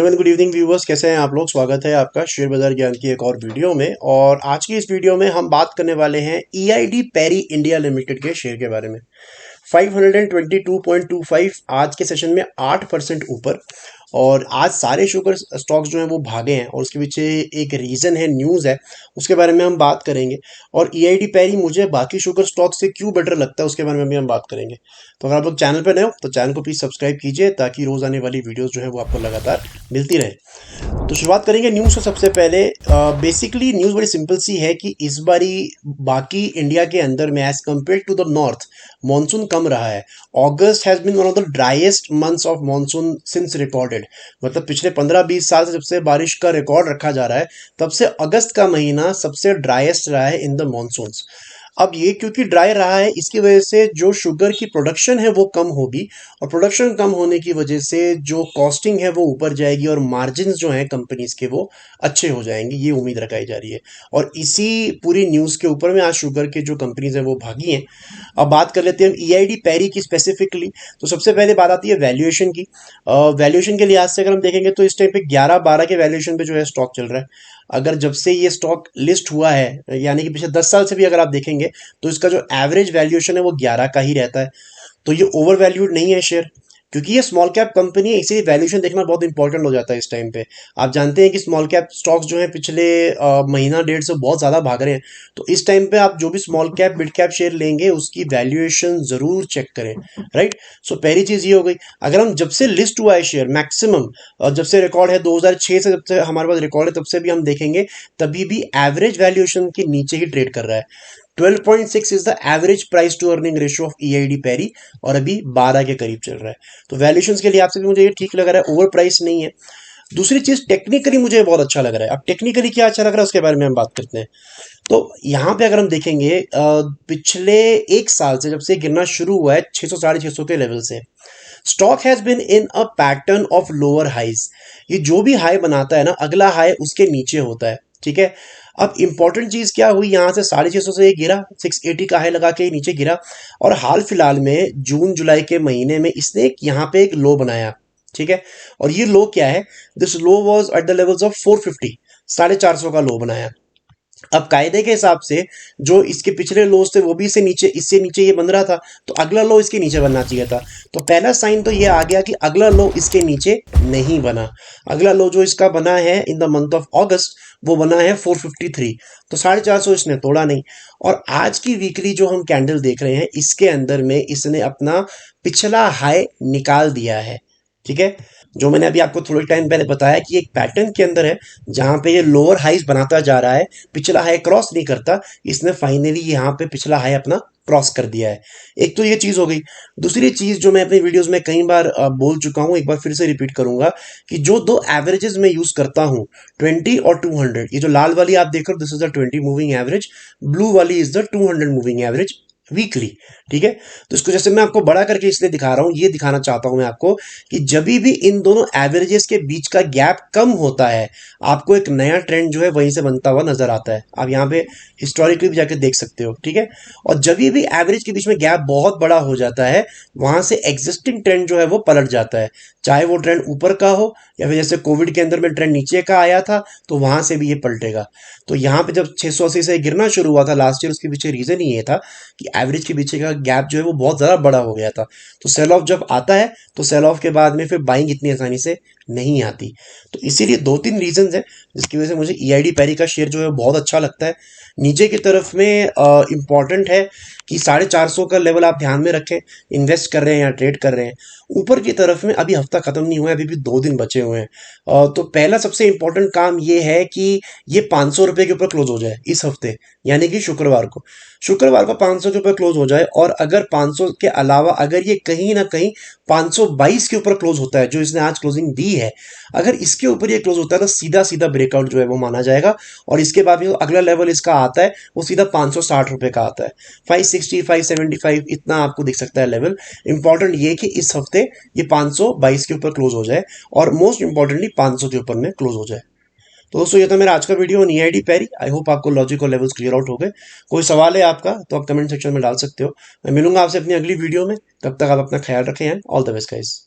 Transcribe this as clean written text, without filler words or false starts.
Hello and good evening viewers, कैसे हैं आप लोग। स्वागत है आपका शेयर बाजार ज्ञान की एक और वीडियो में। और आज की इस वीडियो में हम बात करने वाले हैं ईआईडी पैरी इंडिया लिमिटेड के शेयर के बारे में। 522.25 आज के सेशन में 8% ऊपर। और आज सारे शुगर स्टॉक्स जो हैं वो भागे हैं और उसके पीछे एक रीज़न है, न्यूज़ है, उसके बारे में हम बात करेंगे। और ईआईडी पैरी मुझे बाकी शुगर स्टॉक से क्यों बेटर लगता है उसके बारे में भी हम बात करेंगे। तो अगर आप लोग चैनल पर नए हो तो चैनल को प्लीज़ सब्सक्राइब कीजिए ताकि रोज़ आने वाली वीडियोज़ जो है वो आपको लगातार मिलती रहे। तो शुरुआत करेंगे न्यूज़ से। सबसे पहले बेसिकली न्यूज़ बड़ी सिंपल सी है कि इस बारी बाकी इंडिया के अंदर में as compare to the north monsoon कम रहा है। August has been one of the driest months of monsoon since recorded. मतलब पिछले 15-20 साल से जब से बारिश का रिकॉर्ड रखा जा रहा है तब से अगस्त का महीना सबसे ड्राइएस्ट रहा है इन द मानसून्स। अब ये क्योंकि ड्राई रहा है इसकी वजह से जो शुगर की प्रोडक्शन है वो कम होगी, और प्रोडक्शन कम होने की वजह से जो कॉस्टिंग है वो ऊपर जाएगी और मार्जिन्स जो हैं कंपनीज के वो अच्छे हो जाएंगे, ये उम्मीद रखाई जा रही है। और इसी पूरी न्यूज़ के ऊपर में आज शुगर के जो कंपनीज हैं वो भागी हैं। अब बात कर लेते हैं ईआईडी पैरी की स्पेसिफिकली। तो सबसे पहले बात आती है वैल्यूएशन की। वैल्यूएशन के लिहाज से अगर हम देखेंगे तो इस टाइम पे 11-12 के वैल्यूएशन पे जो है स्टॉक चल रहा है। अगर जब से ये स्टॉक लिस्ट हुआ है यानी कि पिछले 10 साल से भी अगर आप देखेंगे तो इसका जो एवरेज वैल्यूएशन है वो 11 का ही रहता है। तो ये ओवर वैल्यूड नहीं है शेयर, क्योंकि ये स्मॉल कैप कंपनी है, इसीलिए वैल्यूएशन देखना बहुत इंपॉर्टेंट हो जाता है इस टाइम पे। आप जानते हैं कि स्मॉल कैप स्टॉक्स जो हैं पिछले महीना डेढ़ से बहुत ज़्यादा भाग रहे हैं। तो इस टाइम पे आप जो भी small cap mid cap share लेंगे उसकी वैल्यूएशन ज़रूर चेक करें, राइट। सो पहली चीज़ ये हो गई। अगर हम जब से लिस्ट हुआ है शेयर मैक्सिमम, जब से रिकॉर्ड है 2006 से, जब से हमारे पास रिकॉर्ड है तब से भी हम देखेंगे तभी भी एवरेज वैल्यूएशन के नीचे ही ट्रेड कर रहा है। 12.6 is the average price to earning ratio of EID Parry, और अभी 12 के करीब चल रहा है। तो वैल्यूएशंस के लिए आपसे भी मुझे ये ठीक लग रहा है, ओवर प्राइस नहीं है। दूसरी चीज टेक्निकली मुझे बहुत अच्छा लग रहा है। अब टेक्निकली क्या अच्छा लग रहा है उसके बारे में हम बात करते हैं। तो यहाँ पे अगर हम देखेंगे पिछले एक साल से जब से गिरना शुरू हुआ है 600 650 के लेवल से, stock has been in a pattern of lower highs. ये जो भी हाई बनाता है ना, अगला हाई उसके नीचे होता है, ठीक है। अब इंपॉर्टेंट चीज क्या हुई, यहां से 650 से ये गिरा, 680 का हाई लगा के नीचे गिरा, और हाल फिलहाल में जून जुलाई के महीने में इसने यहाँ पे एक लो बनाया, ठीक है। और ये लो क्या है, this low was at the levels of 450, 450 का लो बनाया। अब कायदे के हिसाब से जो इसके पिछले लोज थे वो भी इससे नीचे ये बन रहा था, तो अगला लो इसके नीचे बनना चाहिए था। तो पहला साइन तो ये आ गया कि अगला लो इसके नीचे नहीं बना। अगला लो जो इसका बना है इन द मंथ ऑफ अगस्त वो बना है 453, तो 450 इसने तोड़ा नहीं। और आज की वीकली जो हम कैंडल देख रहे हैं इसके अंदर में इसने अपना पिछला हाई निकाल दिया है, ठीक है। जो मैंने अभी आपको थोड़े टाइम पहले बताया कि एक पैटर्न के अंदर है जहां पे ये लोअर हाइज बनाता जा रहा है, पिछला हाई क्रॉस नहीं करता, इसने फाइनली यहाँ पे पिछला हाई अपना क्रॉस कर दिया है। एक तो ये चीज हो गई। दूसरी चीज जो मैं अपनी वीडियोस में कई बार बोल चुका हूं, एक बार फिर से रिपीट करूंगा कि जो दो एवरेजेस मैं यूज करता हूं 20 और 200, ये जो लाल वाली आप देख रहे हो this is the 20 moving average, blue वाली is the 200 moving average weekly, ठीक है। तो इसको जैसे मैं आपको बड़ा करके इसलिए दिखा रहा हूं, ये दिखाना चाहता हूं मैं आपको कि जब भी इन दोनों एवरेजेस के बीच का गैप कम होता है आपको एक नया ट्रेंड जो है वहीं से बनता हुआ नजर आता है। आप यहाँ पे हिस्टोरिकली भी जाके देख सकते हो, ठीक है। और जब भी एवरेज के बीच में गैप बहुत बड़ा हो जाता है वहां से एग्जिस्टिंग ट्रेंड जो है वो पलट जाता है, चाहे वो ट्रेंड ऊपर का हो या फिर जैसे कोविड के अंदर में ट्रेंड नीचे का आया था तो वहां से भी ये पलटेगा। तो यहाँ पे जब 680 से गिरना शुरू हुआ था लास्ट ईयर, उसके पीछे रीजन ही ये था कि एवरेज के पीछे का गैप जो है वो बहुत ज़्यादा बड़ा हो गया था। तो सेल ऑफ जब आता है तो सेल ऑफ के बाद में फिर बाइंग इतनी आसानी से नहीं आती। तो इसीलिए 2-3 रीजंस हैं जिसकी वजह से मुझे ईआईडी पैरी का शेयर जो है बहुत अच्छा लगता है। नीचे की तरफ में इंपॉर्टेंट है कि 450 का लेवल आप ध्यान में रखें, इन्वेस्ट कर रहे हैं या ट्रेड कर रहे हैं। ऊपर की तरफ में अभी हफ्ता खत्म नहीं हुआ है, अभी भी 2 दिन बचे हुए हैं। तो पहला सबसे इंपॉर्टेंट काम ये है कि ये 500 रुपये के ऊपर क्लोज हो जाए इस हफ्ते, यानी कि शुक्रवार को 500 के ऊपर क्लोज हो जाए। और अगर 500 के अलावा अगर ये कहीं ना कहीं 522 के ऊपर क्लोज होता है जो इसने आज क्लोजिंग दी है, अगर इसके ऊपर ये क्लोज होता है तो सीधा सीधा ब्रेकआउट जो है वो माना जाएगा। और इसके बाद जो अगला लेवल इसका आता है वो सीधा 560 रुपये का आता है, 560 575 इतना आपको दिख सकता है लेवल। इंपॉर्टेंट ये कि इस हफ्ते ये 522 के ऊपर क्लोज हो जाए और मोस्ट इंपॉर्टेंटली 500 के ऊपर में क्लोज हो जाए। तो दोस्तों ये था मेरा आज का वीडियो ऑन ईआईडी पैरी। आई होप आपको लॉजिक और लेवल्स क्लियर आउट हो गए। कोई सवाल है आपका तो आप कमेंट सेक्शन में डाल सकते हो। मैं मिलूंगा आपसे अपनी अगली वीडियो में, तब तक आप अपना ख्याल रखें and all the best guys.